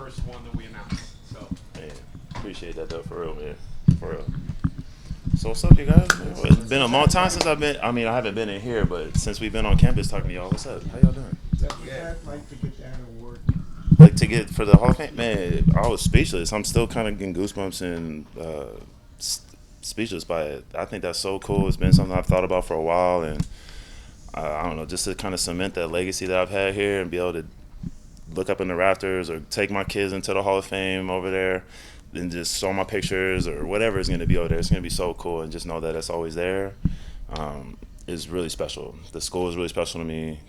first one that we announced. So. Man, appreciate that though, for real, man. For real. So what's up, you guys? It's been a long time since I haven't been in here, but since we've been on campus talking to y'all, what's up? How y'all doing? Like to get that award. Like to get for the Hall of Fame, man, I was speechless. I'm still kind of getting goosebumps and speechless by it. I think that's so cool. It's been something I've thought about for a while, and I don't know, just to kind of cement that legacy that I've had here and be able to look up in the rafters or take my kids into the Hall of Fame over there and just show my pictures or whatever is going to be over there. It's going to be so cool, and just know that it's always there is really special. The school is really special to me.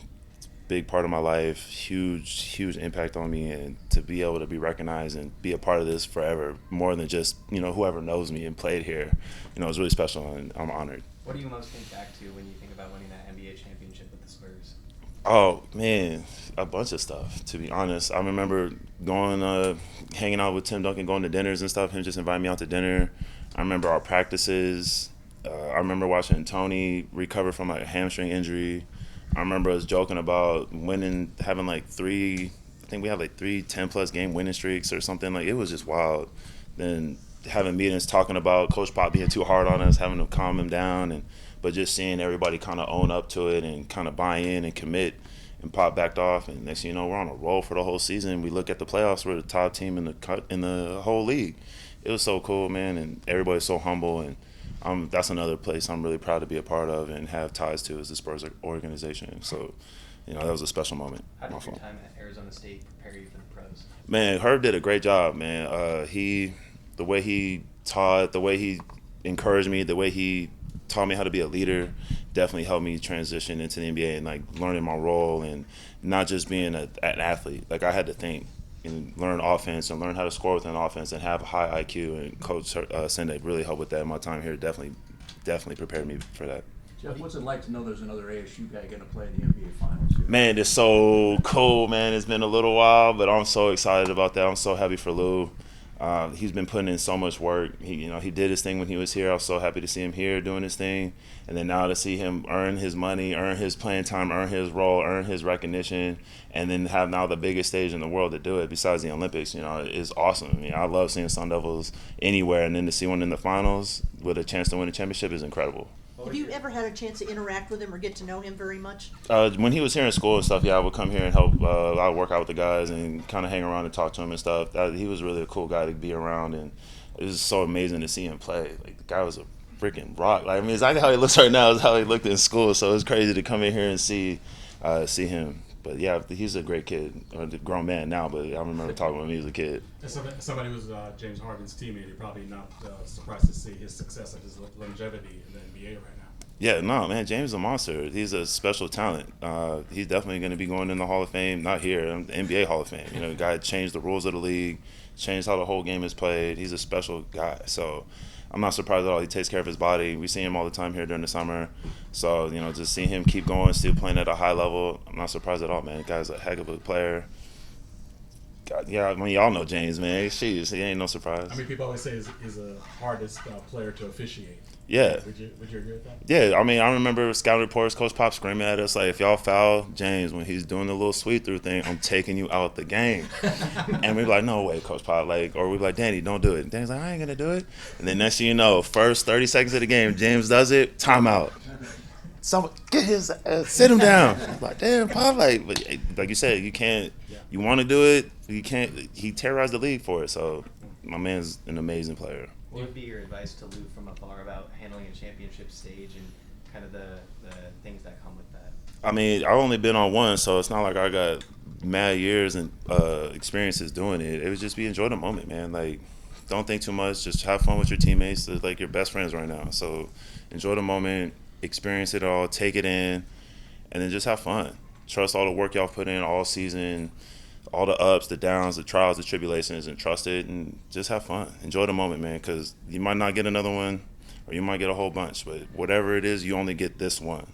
Big part of my life, huge impact on me, and to be able to be recognized and be a part of this forever, more than just, whoever knows me and played here, it's really special, and I'm honored. What do you most think back to when you think about winning that NBA championship with the Spurs? Oh, man, a bunch of stuff, to be honest. I remember going, hanging out with Tim Duncan, going to dinners and stuff, him just inviting me out to dinner. I remember our practices. I remember watching Tony recover from a hamstring injury. I remember us joking about winning, having like three 10-plus game winning streaks or something. Like, it was just wild. Then having meetings talking about Coach Pop being too hard on us, having to calm him down, but just seeing everybody kind of own up to it and kind of buy in and commit, and Pop backed off. And next thing you know, we're on a roll for the whole season. We look at the playoffs, we're the top team in the whole league. It was so cool, man, and everybody's so humble, and that's another place I'm really proud to be a part of and have ties to, is the Spurs organization. So, that was a special moment. How did your time at Arizona State prepare you for the pros? Man, Herb did a great job, man. The way he taught, the way he encouraged me, the way he taught me how to be a leader, definitely helped me transition into the NBA and like learning my role and not just being an athlete. Like, I had to think and learn offense and learn how to score within offense and have a high IQ. And Coach Sende really helped with that. My time here definitely prepared me for that. Jeff, what's it like to know there's another ASU guy going to play in the NBA Finals here? Man, it's so cool, man. It's been a little while, but I'm so excited about that. I'm so happy for Lou. He's been putting in so much work. He did his thing when he was here. I was so happy to see him here doing his thing. And then now to see him earn his money, earn his playing time, earn his role, earn his recognition, and then have now the biggest stage in the world to do it besides the Olympics, is awesome. I mean, I love seeing Sun Devils anywhere, and then to see one in the finals with a chance to win a championship is incredible. Have you ever had a chance to interact with him or get to know him very much? When he was here in school and stuff, I would come here and help. I would work out with the guys and kind of hang around and talk to him and stuff. He was really a cool guy to be around, and it was so amazing to see him play. Like, the guy was a freaking rock. Like, I mean, exactly how he looks right now is how he looked in school. So it's crazy to come in here and see him. But yeah, he's a great kid, or a grown man now. But I remember talking with him when he was a kid. As somebody who's James Harden's teammate, you're probably not surprised to see his success and his longevity in the NBA right now. Yeah, no, man, James is a monster. He's a special talent. He's definitely going to be going in the Hall of Fame, not here, the NBA Hall of Fame. The guy changed the rules of the league, changed how the whole game is played. He's a special guy. So I'm not surprised at all. He takes care of his body. We see him all the time here during the summer. So, just seeing him keep going, still playing at a high level, I'm not surprised at all, man. The guy's a heck of a player. God, yeah, I mean, y'all know James, man. Jeez, he ain't no surprise. I mean, people always say he's the hardest player to officiate. Yeah. Would you agree with that? Yeah, I mean, I remember scouting reports, Coach Pop screaming at us, like, if y'all foul James when he's doing the little sweep-through thing, I'm taking you out the game. And we'd be like, no way, Coach Pop. Or we'd be like, Danny, don't do it. And Danny's like, I ain't going to do it. And then next thing you know, first 30 seconds of the game, James does it, timeout. Someone, get his sit him down. I'm like, damn, Pop. Like you said, you can't, you want to do it, you can't. He terrorized the league for it. So my man's an amazing player. What would be your advice to Lou from afar about handling a championship stage and kind of the things that come with that? I mean, I've only been on one, so it's not like I got mad years and experiences doing it. It would just be enjoy the moment, man. Like, don't think too much. Just have fun with your teammates. They're like your best friends right now. So enjoy the moment, experience it all, take it in, and then just have fun. Trust all the work y'all put in all season, all the ups, the downs, the trials, the tribulations, and trust it, and just have fun. Enjoy the moment, man, because you might not get another one, or you might get a whole bunch, but whatever it is, you only get this one.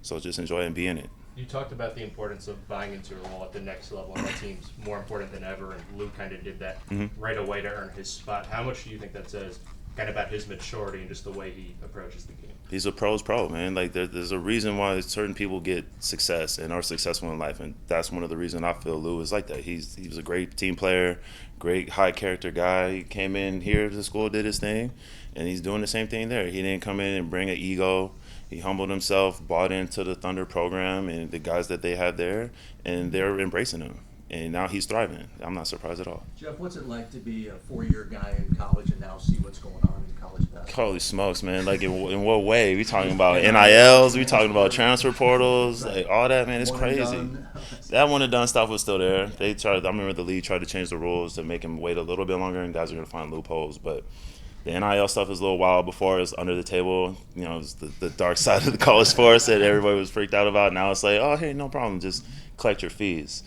So just enjoy it and be in it. You talked about the importance of buying into your role at the next level, and that seems more important than ever, and Lou kind of did that right away to earn his spot. How much do you think that says kind of about his maturity and just the way he approaches the game. He's a pro's pro, man. Like there's a reason why certain people get success and are successful in life, and that's one of the reasons I feel Lou is like that. He was a great team player, great high character guy. He came in here to school, did his thing, and he's doing the same thing there. He didn't come in and bring an ego. He humbled himself, bought into the Thunder program and the guys that they had there, and they're embracing him. And now he's thriving. I'm not surprised at all. Jeff, what's it like to be a 4-year guy in college and now see what's going on in college basketball? Holy smokes, man. Like, in what way? We talking about NILs, we talking about transfer portals, like, all that, man, it's One and crazy. done. That one and done stuff was still there. They tried. I remember the league tried to change the rules to make him wait a little bit longer, and guys are going to find loopholes. But the NIL stuff was a little while before. It was under the table. You know, it was the dark side of the college sports that everybody was freaked out about. Now it's like, oh, hey, no problem. Just collect your fees.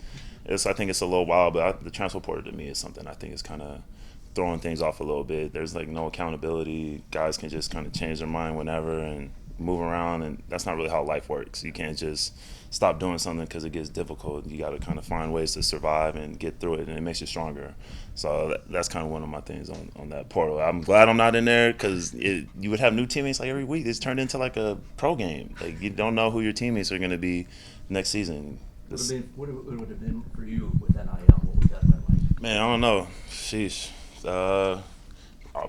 I think it's a little wild, but the transfer portal to me is something I think is kind of throwing things off a little bit. There's like no accountability. Guys can just kind of change their mind whenever and move around, and that's not really how life works. You can't just stop doing something because it gets difficult. You got to kind of find ways to survive and get through it, and it makes you stronger. So that's kind of one of my things on that portal. I'm glad I'm not in there because you would have new teammates like every week. It's turned into like a pro game. Like you don't know who your teammates are going to be next season. What would it have been for you with NIL? What would that have been like? Man, I don't know. Sheesh. I'll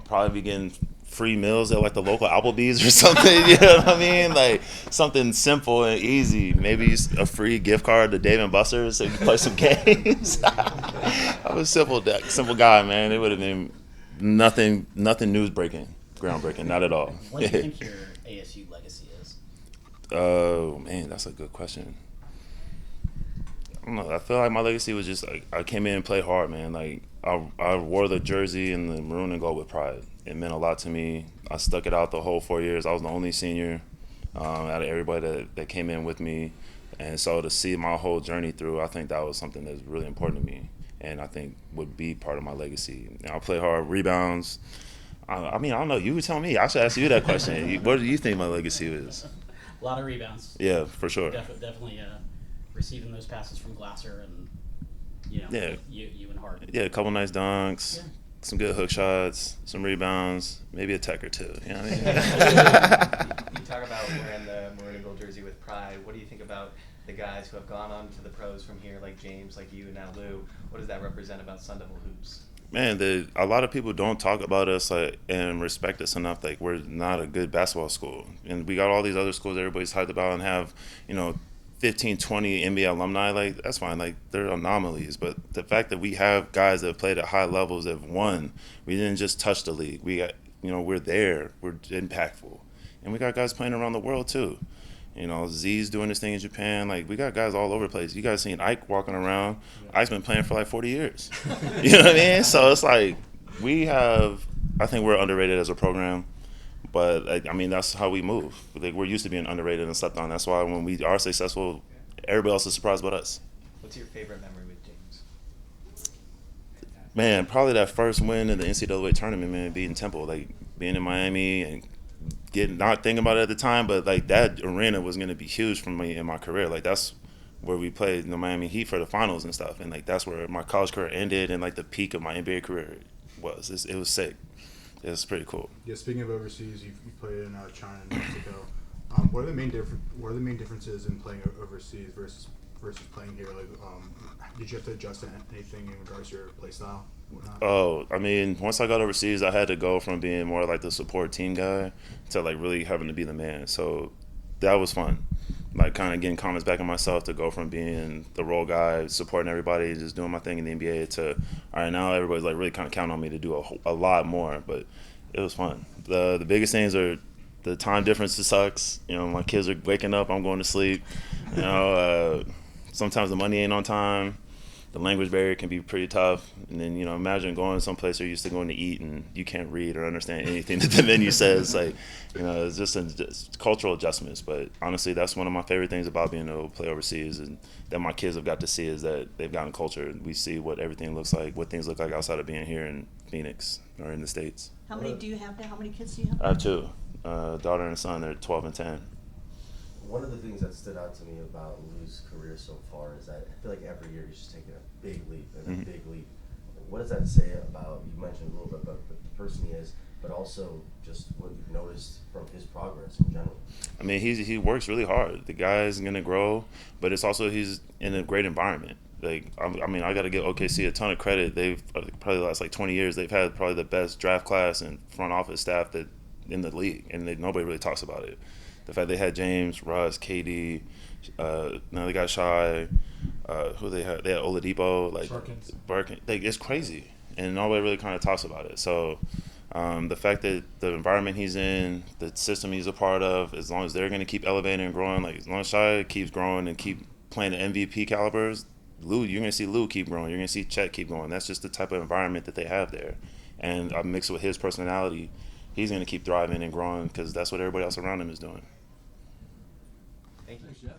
probably be getting free meals at like the local Applebee's or something. You know what I mean? Like something simple and easy. Maybe a free gift card to Dave & Buster's so you can play some games. I'm a simple guy, man. It would have been nothing news breaking, groundbreaking, not at all. What do you think your ASU legacy is? Oh man, that's a good question. I don't know. I feel like my legacy was just like I came in and played hard, man. Like I wore the jersey and the maroon and gold with pride. It meant a lot to me. I stuck it out the whole 4 years. I was the only senior out of everybody that came in with me, and so to see my whole journey through, I think that was something that's really important to me, and I think would be part of my legacy. I played hard, rebounds. I mean, I don't know. You would tell me. I should ask you that question. What do you think my legacy is? A lot of rebounds. Yeah, for sure. Definitely receiving those passes from Glasser and you and Hart. Yeah, a couple nice dunks, Yeah. some good hook shots, some rebounds, maybe a tech or two. You know what I mean? You talk about wearing the maroon and gold jersey with pride. What do you think about the guys who have gone on to the pros from here, like James, like you, and now Lou? What does that represent about Sun Devil hoops? Man, a lot of people don't talk about us and respect us enough. Like we're not a good basketball school, and we got all these other schools everybody's hyped about and have 15, 20 NBA alumni. Like that's fine. Like they're anomalies, but the fact that we have guys that have played at high levels that have won, we didn't just touch the league. We got we're there. We're impactful, and we got guys playing around the world too. Z's doing this thing in Japan. Like, we got guys all over the place. You guys seen Ike walking around. Ike's been playing for like 40 years. You know what I mean? So it's like I think we're underrated as a program. But, I mean, that's how we move. Like, we're used to being underrated and slept on. That's why when we are successful, everybody else is surprised but us. What's your favorite memory with James? Man, probably that first win in the NCAA tournament, man, beating Temple. Like, being in Miami and not thinking about it at the time, but like that arena was going to be huge for me in my career. Like that's where we played the Miami Heat for the finals and stuff, and like that's where my college career ended and like the peak of my NBA career was. It was sick. It was pretty cool. Yeah, speaking of overseas, you played in China and Mexico. What are the main differences in playing overseas versus playing here? Like, did you have to adjust to anything in regards to your play style? Oh, I mean, once I got overseas, I had to go from being more like the support team guy to like really having to be the man. So that was fun. Like kind of getting comments back on myself to go from being the role guy, supporting everybody, just doing my thing in the NBA to, all right, now everybody's like really kind of counting on me to do a lot more. But it was fun. The biggest things are the time difference sucks. My kids are waking up, I'm going to sleep. Sometimes the money ain't on time. The language barrier can be pretty tough. And then, imagine going someplace you're used to going to eat and you can't read or understand anything that the menu says. Like, it's just cultural adjustments. But honestly, that's one of my favorite things about being able to play overseas and that my kids have got to see is that they've gotten culture. We see what everything looks like, what things look like outside of being here in Phoenix or in the States. How many do you have now? How many kids do you have? I have two, daughter and son. They're 12 and 10. One of the things that stood out to me about Lou's career so far is that I feel like every year he's just taking a big leap and a big leap. What does that say about, you mentioned a little bit about the person he is, but also just what you've noticed from his progress in general. I mean, he works really hard. The guy's gonna grow, but it's also he's in a great environment. Like I mean, I got to give OKC a ton of credit. They've probably the last like 20 years they've had probably the best draft class and front office staff that in the league, and nobody really talks about it. The fact they had James, Russ, KD, now they got Shy, who they had Oladipo, like Birkin. Like it's crazy, and nobody really kind of talks about it. So. The fact that the environment he's in, the system he's a part of, as long as they're going to keep elevating and growing, like as long as Shai keeps growing and keep playing the MVP calibers, you're going to see Lou keep growing. You're going to see Chet keep growing. That's just the type of environment that they have there. And mixed with his personality, he's going to keep thriving and growing because that's what everybody else around him is doing. Thank you. Thanks, Jeff.